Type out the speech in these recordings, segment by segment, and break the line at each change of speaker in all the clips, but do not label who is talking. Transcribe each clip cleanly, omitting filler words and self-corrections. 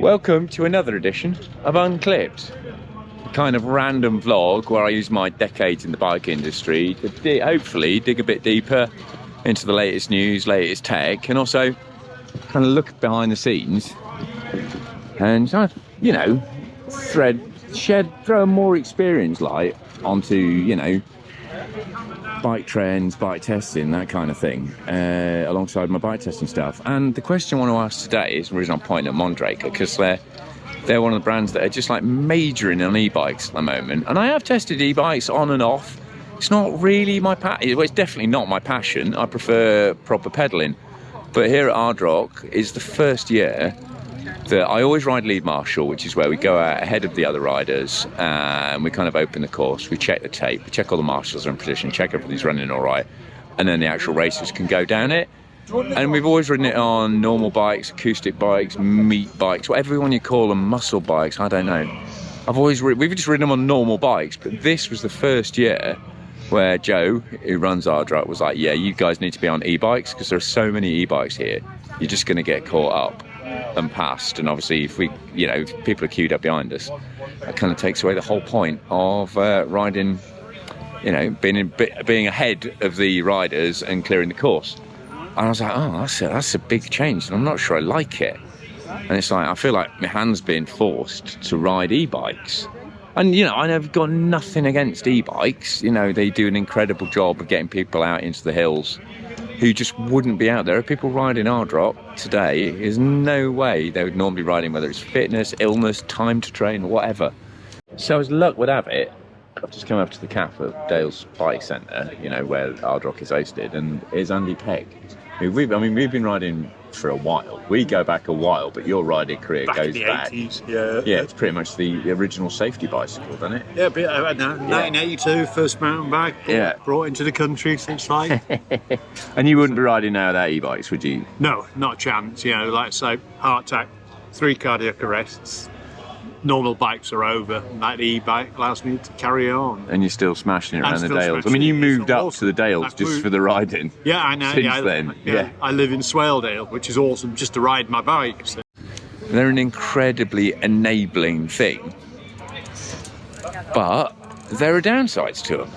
Welcome to another edition of Unclipped, a kind of random vlog where I use my decades in the bike industry to hopefully dig a bit deeper into the latest news, latest tech, and also kind of look behind the scenes and, you know, throw more experience light onto, you know, bike trends, bike testing, that kind of thing, alongside my bike testing stuff. And the question I want to ask today is the reason I'm pointing at Mondraker, because they're one of the brands that are just like majoring on e-bikes at the moment. And I have tested e-bikes on and off. It's not really my passion. Well, it's definitely not my passion. I prefer proper pedaling. But here at Ard Rock is the first year that I always ride lead marshal, which is where we go out ahead of the other riders and we kind of open the course, we check the tape, we check all the marshals are in position, check everything's running all right, and then the actual racers can go down it. And we've always ridden it on normal bikes, acoustic bikes, meat bikes, whatever you want to call them, muscle bikes, I don't know. We've just ridden them on normal bikes, but this was the first year where Joe, who runs Ard Rock, was like, yeah, you guys need to be on e-bikes because there are so many e-bikes here, you're just going to get caught up and passed. And obviously if if people are queued up behind us, that kind of takes away the whole point of riding, you know, being ahead of the riders and clearing the course. And I was like, oh, that's a big change, and I'm not sure I like it. And it's like, I feel like my hand's being forced to ride e-bikes. And, you know, I've got nothing against e-bikes. You know, they do an incredible job of getting people out into the hills who just wouldn't be out there. If people riding Ard Rock today, there's no way they would normally be riding, whether it's fitness, illness, time to train, whatever. So as luck would have it, I've just come up to the CAF at Dale's Bike Centre, you know, where Ard Rock is hosted, and here's Andy Pegg. We've been riding for a while. We go back a while, but your riding career goes back.
80s, yeah.
Yeah, it's pretty much the original safety bicycle, isn't it?
Yeah, but 1982, first mountain bike brought into the country, since like.
And you wouldn't be riding now without e-bikes, would you?
No, not a chance. You know, like I say, heart attack, 3 cardiac arrests. Normal bikes are over, and that e-bike allows me to carry on.
And you're still smashing it around the Dales. I mean, you moved up to the Dales just for the riding.
Yeah, I know.
Since then.
I live in Swaledale, which is awesome just to ride my bike. So.
They're an incredibly enabling thing, but there are downsides to them.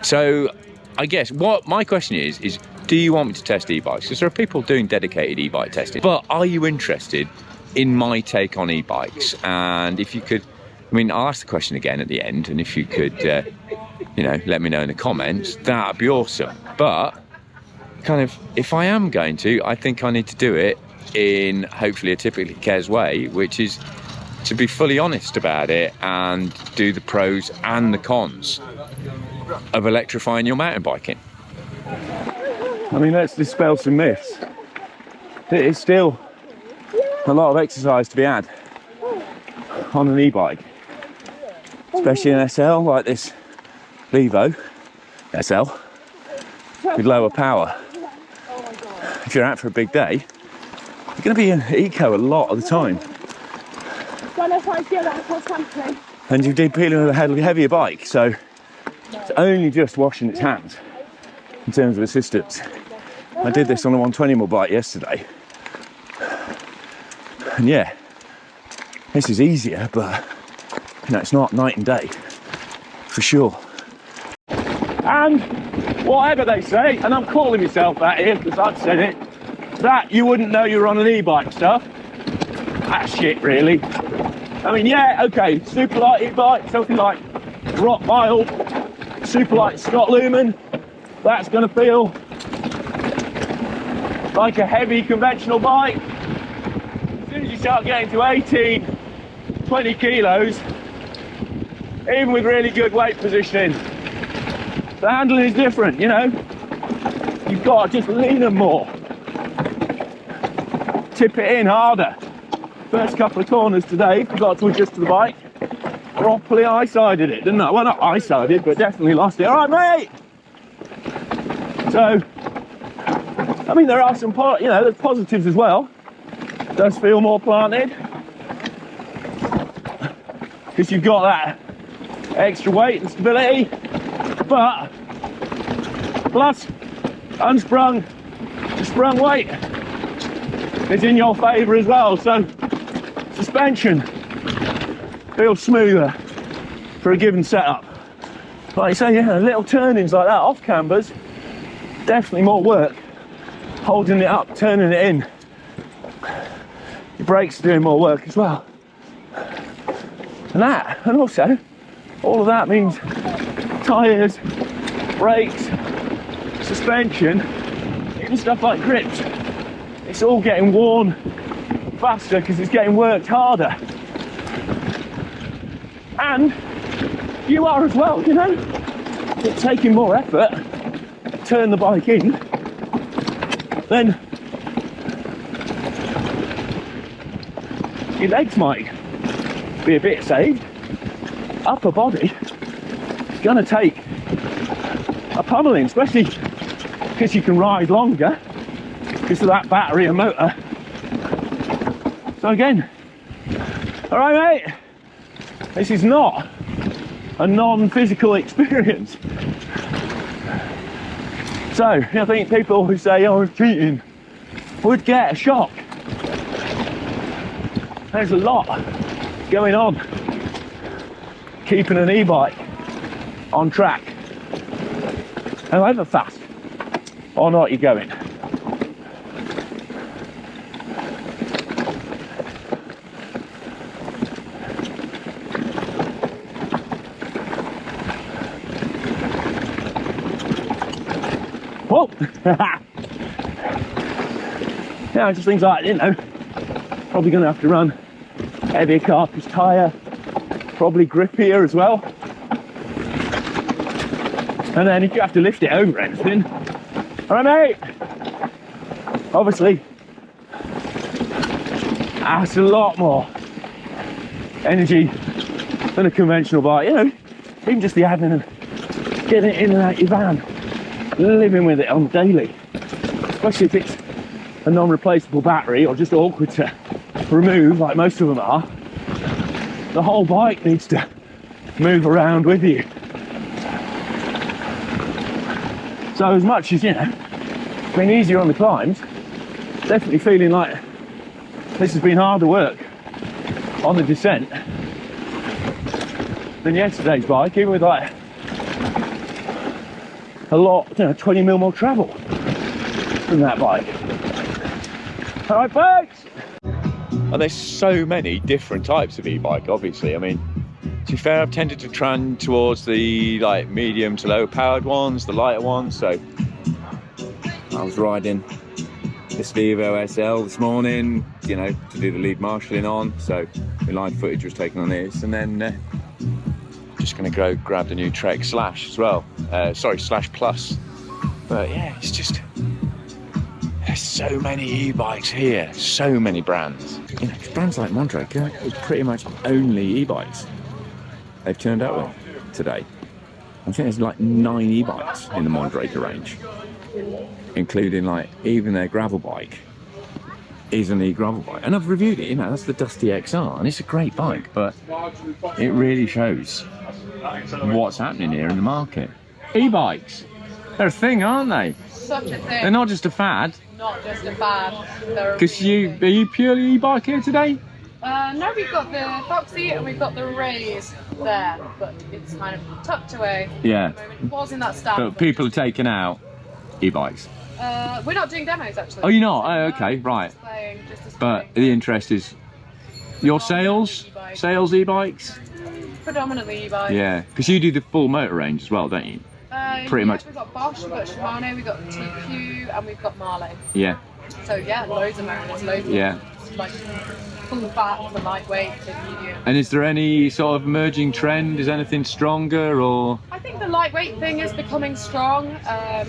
So I guess what my question is do you want me to test e-bikes? Because there are people doing dedicated e-bike testing, but are you interested in my take on e-bikes? And if you could, I mean, I'll ask the question again at the end, and if you could, you know, let me know in the comments, that'd be awesome. But kind of, if I am going to, I think I need to do it in hopefully a typically Kes way, which is to be fully honest about it and do the pros and the cons of electrifying your mountain biking. I mean, let's dispel some myths. It is still a lot of exercise to be had on an e-bike, especially an SL like this Levo SL with lower power. If you're out for a big day, you're going to be in eco a lot of the time, and you're dealing with a heavier bike, so it's only just washing its hands in terms of assistance. I did this on a 120mm bike yesterday. And yeah, this is easier, but you know, it's not night and day, for sure. And whatever they say, and I'm calling myself that here because I've said it, that you wouldn't know you're on an e-bike stuff, that's shit really. I mean, yeah, okay, super light e-bike, something like Rock Mile, super light Scott Lumen, that's going to feel like a heavy conventional bike. As soon as you start getting to 18, 20 kilos, even with really good weight positioning, the handling is different, you know. You've got to just lean them more. Tip it in harder. First couple of corners today, forgot to adjust to the bike. Properly I-sided it, didn't I? Well, not I-sided, but definitely lost it. All right, mate! So, I mean, there are some, you know, there's positives as well. It does feel more planted because you've got that extra weight and stability, but plus unsprung, the sprung weight is in your favour as well. So
suspension feels smoother for a given setup. Like I say, yeah, little turnings like that off cambers, definitely more work. Holding it up, turning it in. Your brakes are doing more work as well. And also, all of that means tyres, brakes, suspension, even stuff like grips. It's all getting worn faster because it's getting worked harder. And you are as well, you know. It's taking more effort to turn the bike in then your legs might be a bit saved. Upper body is going to take a pummeling, especially because you can ride longer because of that battery and motor. So again, all right, mate, this is not a non-physical experience. So I think people who say, oh, it's cheating, would get a shock. There's a lot going on keeping an e-bike on track, however fast or not you're going. Whoa! Yeah, just things like, you know, probably going to have to run heavier carcass tyre, probably grippier as well. And then if you have to lift it over anything, all right, mate, obviously that's a lot more energy than a conventional bike. You know, even just the admin of getting it in and out your van, living with it on daily, especially if it's a non-replaceable battery or just awkward to remove like most of them are. The whole bike needs to move around with you. So as much as, you know, it's been easier on the climbs, definitely feeling like this has been harder work on the descent than yesterday's bike, even with like a lot, you know, 20 mil more travel from that bike. All right, folks.
And there's so many different types of e-bike, obviously. I mean, to be fair, I've tended to trend towards the like medium to low powered ones, the lighter ones. So I was riding this Vivo SL this morning, you know, to do the lead marshalling on. So the line footage was taken on this, and then just going to go grab the new Trek Slash as well. Slash Plus. But yeah, it's just, there's so many e-bikes here, so many brands. You know, brands like Mondraker are pretty much only e-bikes they've turned out with today. I think there's like 9 e-bikes in the Mondraker range, including like even their gravel bike is an e-gravel bike. And I've reviewed it, you know, that's the Dusty XR, and it's a great bike, but it really shows what's happening here in the market. E-bikes, they're a thing, aren't they?
Such a thing.
They're not just a fad.
Not just a fad.
Because are you purely e-bike here today?
No, we've got the Foxy and we've got the Rays there, but it's kind of tucked away.
Yeah.
It was in that stand.
But people are taking out e-bikes.
We're not doing demos actually.
Oh, you're not? Oh, okay, right. But the interest is your sales e-bikes?
Predominantly e-bikes.
Yeah, because you do the full motor range as well, don't you? Pretty much.
We've got Bosch, we've got Shimano, we've got TQ, and we've got Marley.
Yeah.
So yeah, loads of mountains, loads of like full fat, the lightweight, the medium.
And is there any sort of emerging trend? Is anything stronger, or?
I think the lightweight thing is becoming strong. I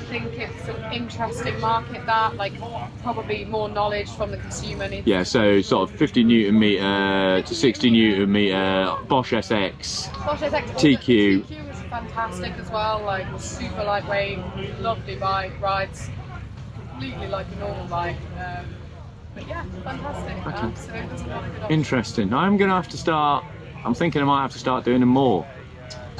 think it's an interesting market that, like, probably more knowledge from the consumer needs.
Yeah, so sort of 50 Newton meter to 60 Newton meter, Bosch SX, TQ.
TQ was fantastic as well, like super lightweight, lovely bike, rides completely like a normal bike. But yeah, fantastic.
Okay.
So it's a really good option.
Interesting. I'm thinking I might have to start doing them more.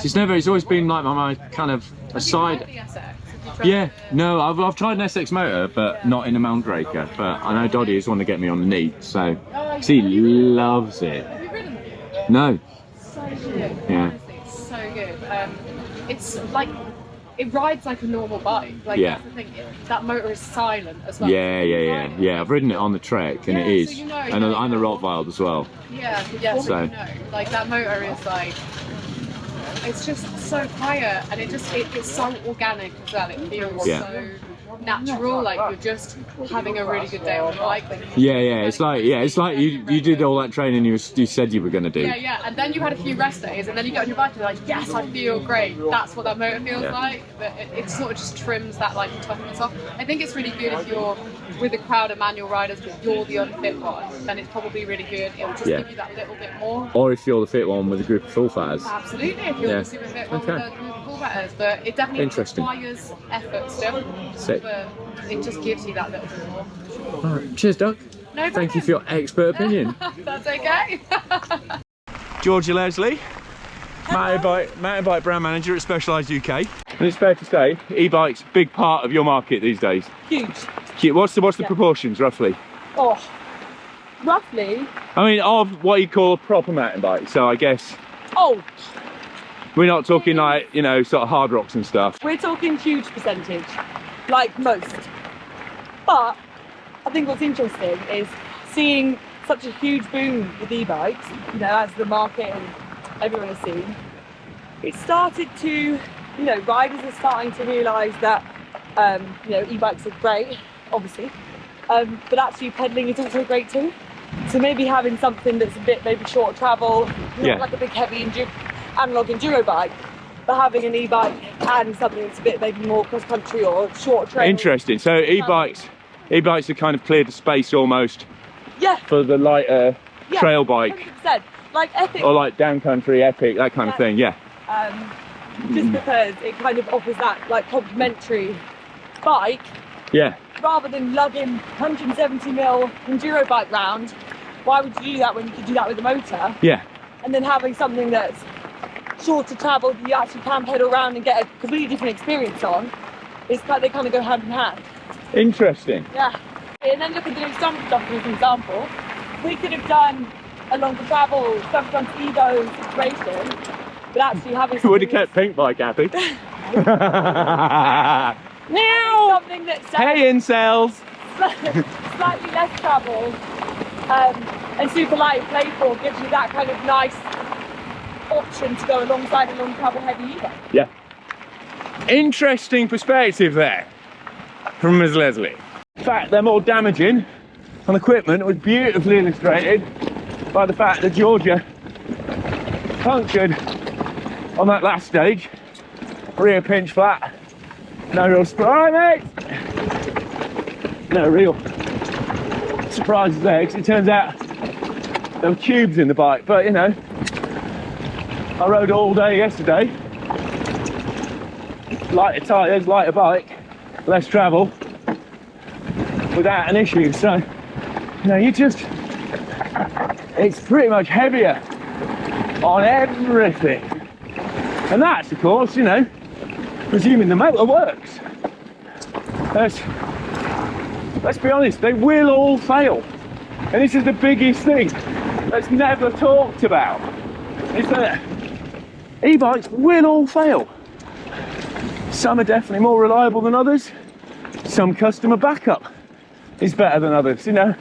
It's always been like my kind of a side.
Have you tried the SX? Have you tried
Yeah, no, I've tried an SX motor, but not in a Mondraker. But I know Doddy is one to get me on the knee, so.
Oh
'Cause he loves it.
Have you ridden it?
No.
So good.
Yeah.
Honestly, it's so good. It's like, it rides like a normal bike. Like,
Yeah.
that's the thing. That motor is silent as well.
Yeah. I've ridden it on the trek, and
Yeah,
it is,
so you know,
and
you
the
know.
Rottweiler as well.
Yeah,
So-
so you know, like that motor is like, it's just so quiet, and it's so organic as well. It feels
Yeah.
so natural, like you're just having a really good day on the bike. Like,
Yeah. It's like you did all that training you said you were going to do.
yeah, and then you had a few rest days, and then you get on your bike and you're like, yes, I feel great. That's what that motor feels
Yeah.
like. But it sort of just trims that like toughness off. I think it's really good if you're with a crowd of manual riders, but you're the unfit one. Then it's probably really good. It'll just
Yeah.
give you that little bit more.
Or if you're the fit one with a group of full fatters.
Absolutely, if you're
Yeah.
the super fit one
Okay.
with a group of full batters, but it definitely
Interesting.
requires effort still.
Sick.
But it just gives you that little bit more.
All right. Cheers, Doug.
No
Thank you for your expert opinion.
That's okay.
Georgia Leslie, mountain bike brand manager at Specialized UK. And it's fair to say, e-bikes big part of your market these days.
Huge.
What's the proportions roughly?
Oh, roughly.
I mean, of what you call a proper mountain bike. So I guess
Oh,
we're not talking like, you know, sort of hard rocks and stuff.
we're talking huge percentage, like most. But I think what's interesting is seeing such a huge boom with e-bikes, you know, as the market and everyone has seen. It started to, you know, riders are starting to realise that, you know, e-bikes are great, obviously, but actually pedalling is also great too. So maybe having something that's a bit maybe short travel, not
Yeah.
like a big heavy analog enduro bike, but having an e-bike and something that's a bit maybe more cross country or short trail.
Interesting. So e-bikes have kind of cleared the space almost
Yeah,
for the lighter
yeah,
trail bike
100%. Like Epic,
or like downcountry, epic, that kind of thing. Yeah.
just because it kind of offers that like complementary bike
Yeah.
rather than lugging 170mm enduro bike round. Why would you do that when you could do that with a motor?
Yeah.
And then having something that's shorter travel that you actually can pedal around and get a completely different experience on, it's like they kind of go hand in hand.
Interesting.
Yeah. And then look at the example stuff as an example. We could have done a longer travel, sometimes Evo situation, but actually having
Would have
something
kept Pink Bike happy.
now something that's
Hey, incels.
slightly less travel and super light and playful gives you that kind of nice option to go alongside a long travel heavy Evo.
Yeah. Interesting perspective there from Ms. Leslie. In fact, they're more damaging on equipment was beautifully illustrated by the fact that Georgia punctured on that last stage, rear pinch flat, no real surprise, mate. No real surprises there, because it turns out there were tubes in the bike, but you know, I rode all day yesterday, lighter tyres, lighter bike, less travel, without an issue. So, you know, it's pretty much heavier on everything. And that's, of course, you know, presuming the motor works. Let's be honest, they will all fail. And this is the biggest thing that's never talked about, is that e-bikes will all fail. Some are definitely more reliable than others. Some customer backup is better than others, you know.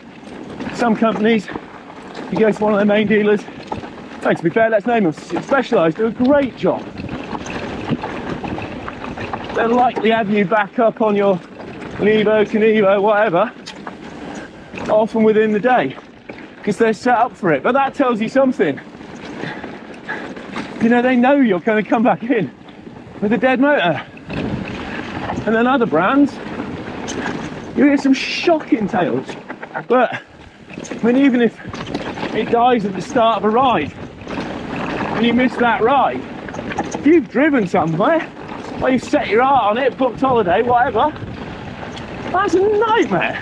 Some companies, you go to one of their main dealers, and to be fair, let's name them, Specialized, do a great job. They'll likely have you back up on your Levo, Canevo, whatever, often within the day, because they're set up for it. But that tells you something. You know, they know you're going to come back in with a dead motor. And then other brands, you hear some shocking tales. But, I mean, even if it dies at the start of a ride, and you miss that ride, if you've driven somewhere, or you've set your heart on it, booked holiday, whatever, that's a nightmare.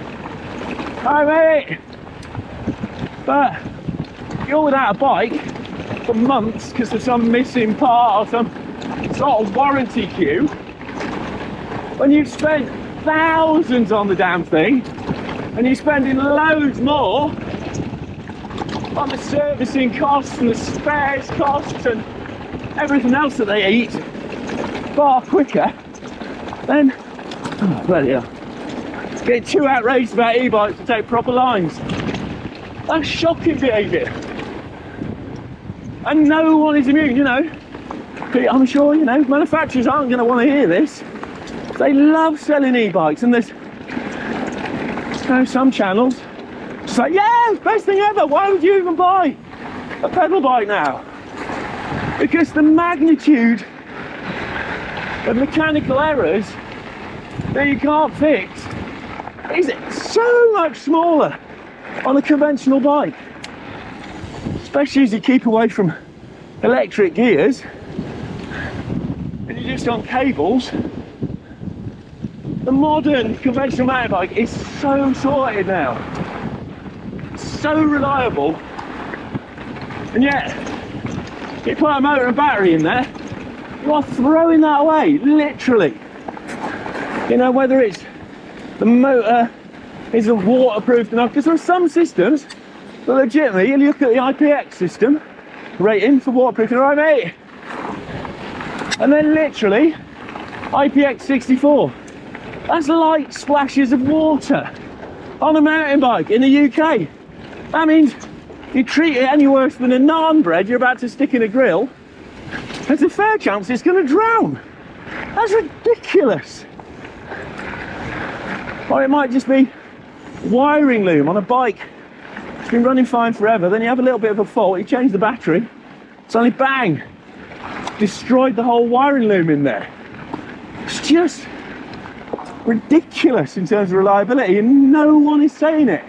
Hi, mate. But if you're without a bike for months because of some missing part or some sort of warranty queue, when you've spent thousands on the damn thing and you're spending loads more,
on the servicing costs and the spares costs and everything else that they eat far quicker, then, oh, bloody hell, get too outraged about e-bikes to take proper lines. That's shocking behaviour. And no one is immune, you know. I'm sure, you know, manufacturers aren't going to want to hear this. They love selling e-bikes, and there's, you know, some channels just like, yeah, best thing ever, why would you even buy a pedal bike now? Because the magnitude of mechanical errors that you can't fix is so much smaller on a conventional bike, especially as you keep away from electric gears and you're just on cables. The modern conventional mountain bike is so sorted now, so reliable, and yet you put a motor and battery in there, you are throwing that away, literally. You know, whether it's the motor isn't waterproof enough, because there are some systems that legitimately, you look at the IPX system rating for waterproofing, right mate? And then literally IPX 64. That's light splashes of water on a mountain bike in the UK. That means you treat it any worse than a naan bread you're about to stick in a grill, there's a fair chance it's going to drown. That's ridiculous. Or it might just be wiring loom on a bike. It's been running fine forever, then you have a little bit of a fault, you change the battery, suddenly bang, destroyed the whole wiring loom in there. It's just ridiculous in terms of reliability, and no one is saying it.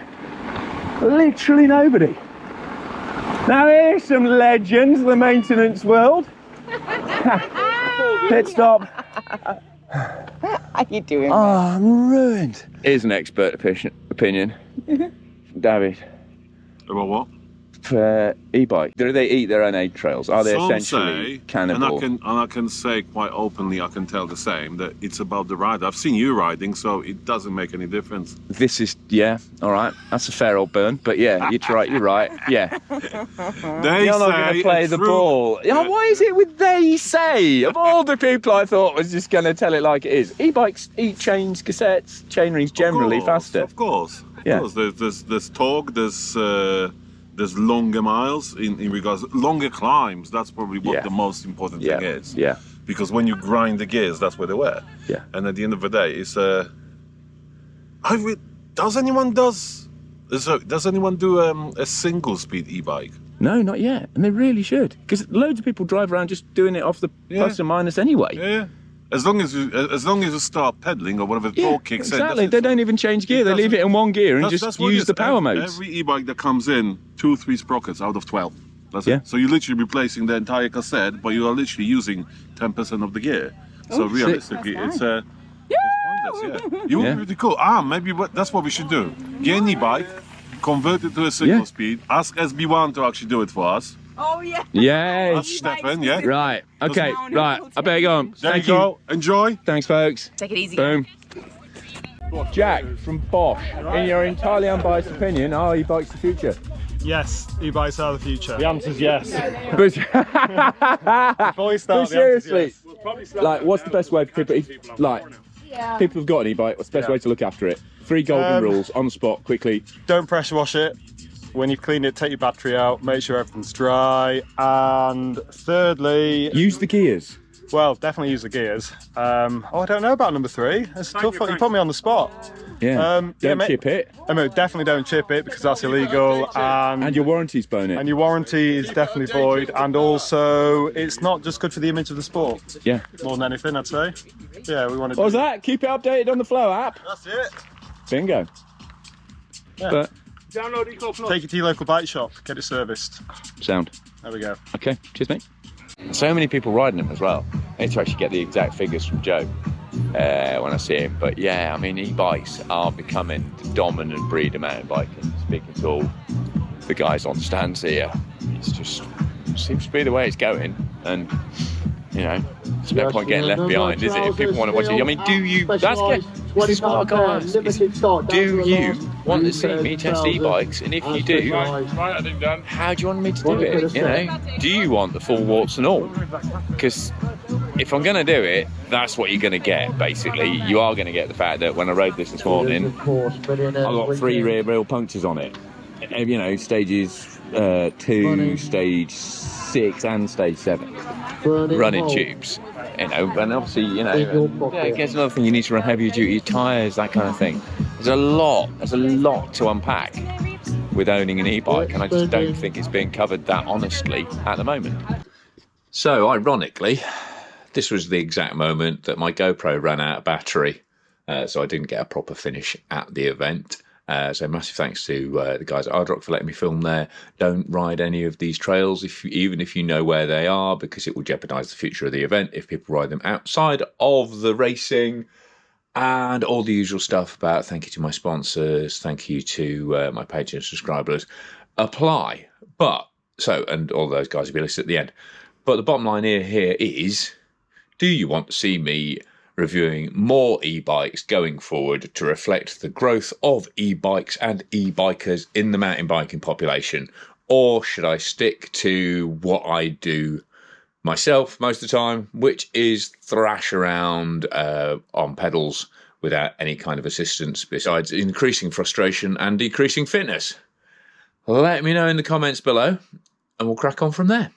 Literally nobody. Now here's some legends of the maintenance world. Pit stop.
How you doing?
Oh, I'm ruined.
Here's an expert opinion. David,
About what?
for e-bike, do they eat their own aid trails? Are they
Some
essentially
say,
cannibal?
and I can say quite openly, I can tell the same, that it's about the ride. I've seen you riding, so it doesn't make any difference.
This is, yeah, all right. That's a fair old burn, but yeah, you're right. Yeah,
They
you're not going
say
to play the ball. You know, why is it with they say? Of all the people I thought was just going to tell it like it is. E-bikes eat chains, cassettes, chain rings generally faster.
Of course.
Yeah.
Of course. There's torque, there's longer miles in regards, longer climbs. That's probably what
Yeah.
the most important
Yeah,
thing is.
yeah,
Because when you grind the gears, that's where they were.
yeah.
And at the end of the day, it's does anyone do a single speed e-bike?
No, not yet, and they really should, because loads of people drive around just doing it off the plus and minus anyway.
Yeah. As long as you start pedaling or whatever the torque kicks in.
Exactly. They don't even change gear. They leave it in one gear and just
what it
use
is.
the power modes.
Every e-bike that comes in, 2-3 sprockets out of 12. That's
Yeah.
it. So you're literally replacing the entire cassette, but you are literally using 10% of the gear. So realistically,
That's
it's pointless. Yeah. You would
Yeah.
be really cool. Maybe that's what we should do. Get an e-bike, convert it to a single
Yeah.
speed. Ask SB1 to actually do it for us.
Oh yeah.
Yay.
That's Stefan, yeah.
Right. Okay.
Down,
Right. I better go on.
There
Thank
you go. Enjoy.
Thanks, folks.
Take it easy.
Boom. Jack from Bosch. In your entirely unbiased opinion, are e-bikes the future?
Yes, e-bikes are the future.
The answer's yes.
But,
Before we
but
start,
seriously, like, what's the best way for people? Like,
Yeah.
people have got an e-bike. What's the best way to look after it? 3 golden rules on the spot, quickly.
don't pressure wash it. When you've cleaned it, take your battery out, make sure everything's dry. And thirdly,
Use the gears.
well, definitely use the gears. I don't know about number 3. It's a tough one. You put me on the spot.
Yeah.
Yeah,
Don't chip it,
Definitely don't chip it because that's illegal.
and your warranty's bone it.
And your warranty is definitely void. And also, it's not just good for the image of the sport.
Yeah.
More than anything, I'd say. Yeah, we want to.
What was that? Keep it updated on the Flow app.
That's it.
Bingo.
Yeah.
But
Take it to your local bike shop. Get it serviced.
sound.
There we go.
Okay, cheers, mate. So many people riding them as well. I need to actually get the exact figures from Joe when I see him. But yeah, I mean, e-bikes are becoming the dominant breed of mountain biking. Speaking to all the guys on stands here, it's just seems to be the way it's going. And you know, there's no point getting left behind, is it? If people want to watch it, I mean, do you? That's good. This is what I got. Do you want to see me test e-bikes? And if you do, how do you want me to do it? You know, do you want the full warts and all? Because if I'm going to do it, that's what you're going to get, basically. You are going to get the fact that when I rode this morning, I got 3 rear wheel punctures on it. You know, stages 2, stage 6 and stage 7 running tubes. You know, and obviously, you know, I guess another thing, you need to run heavier duty tyres, that kind of thing. There's a lot to unpack with owning an e-bike, and I just don't think it's being covered that honestly at the moment. So, ironically, this was the exact moment that my GoPro ran out of battery, so I didn't get a proper finish at the event. So massive thanks to the guys at Ard Rock for letting me film there. Don't ride any of these trails, even if you know where they are, because it will jeopardise the future of the event if people ride them outside of the racing. And all the usual stuff about thank you to my sponsors, thank you to my Patreon subscribers apply. And all those guys will be listed at the end. But the bottom line here is, do you want to see me reviewing more e-bikes going forward to reflect the growth of e-bikes and e-bikers in the mountain biking population? Or should I stick to what I do myself most of the time, which is thrash around on pedals without any kind of assistance besides increasing frustration and decreasing fitness? Let me know in the comments below and we'll crack on from there.